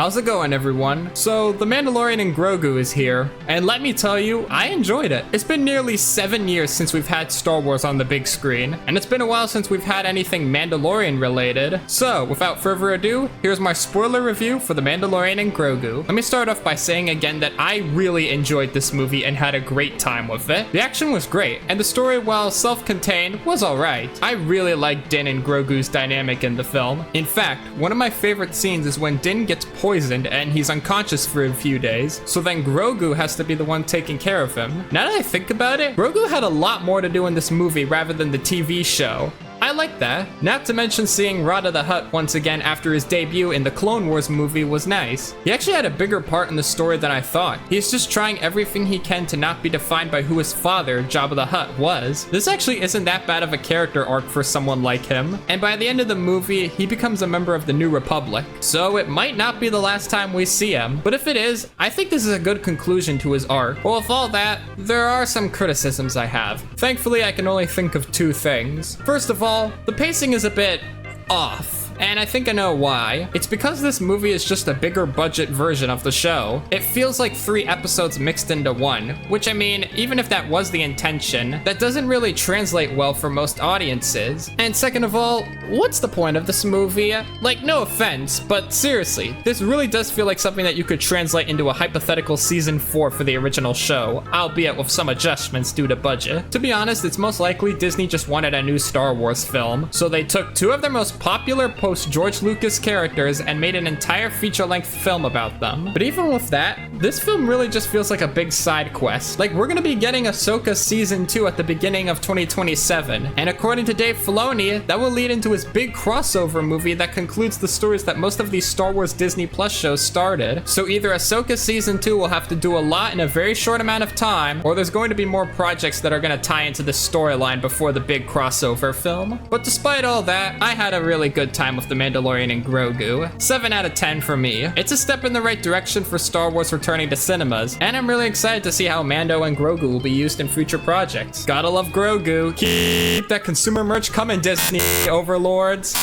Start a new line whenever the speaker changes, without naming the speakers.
How's it going, everyone? So, The Mandalorian and Grogu is here, and let me tell you, I enjoyed it. It's been nearly 7 years since we've had Star Wars on the big screen, and it's been a while since we've had anything Mandalorian related. So, without further ado, here's my spoiler review for The Mandalorian and Grogu. Let me start off by saying again that I really enjoyed this movie and had a great time with it. The action was great, and the story, while self-contained, was alright. I really liked Din and Grogu's dynamic in the film. In fact, one of my favorite scenes is when Din gets poisoned and he's unconscious for a few days, so then Grogu has to be the one taking care of him. Now that I think about it, Grogu had a lot more to do in this movie rather than the TV show. I like that. Not to mention seeing Rada the Hutt once again after his debut in the Clone Wars movie was nice. He actually had a bigger part in the story than I thought. He's just trying everything he can to not be defined by who his father, Jabba the Hutt, was. This actually isn't that bad of a character arc for someone like him, and by the end of the movie, he becomes a member of the New Republic. So it might not be the last time we see him, but if it is, I think this is a good conclusion to his arc. Well, with all that, there are some criticisms I have. Thankfully, I can only think of two things. First of all, the pacing is a bit off. And I think I know why. It's because this movie is just a bigger budget version of the show. It feels like 3 episodes mixed into one, which I mean, even if that was the intention, that doesn't really translate well for most audiences. And second of all, what's the point of this movie? Like, no offense, but seriously, this really does feel like something that you could translate into a hypothetical season 4 for the original show, albeit with some adjustments due to budget. To be honest, it's most likely Disney just wanted a new Star Wars film, so they took 2 of their most popular George Lucas characters and made an entire feature-length film about them. But even with that, this film really just feels like a big side quest. Like, we're gonna be getting Ahsoka season 2 at the beginning of 2027, and according to Dave Filoni, that will lead into his big crossover movie that concludes the stories that most of these Star Wars Disney Plus shows started. So either Ahsoka season 2 will have to do a lot in a very short amount of time, or there's going to be more projects that are gonna tie into the storyline before the big crossover film. But despite all that, I had a really good time with The Mandalorian and Grogu. 7 out of 10 for me. It's a step in the right direction for Star Wars returning to cinemas, and I'm really excited to see how Mando and Grogu will be used in future projects. Gotta love Grogu. Keep that consumer merch coming, Disney overlords.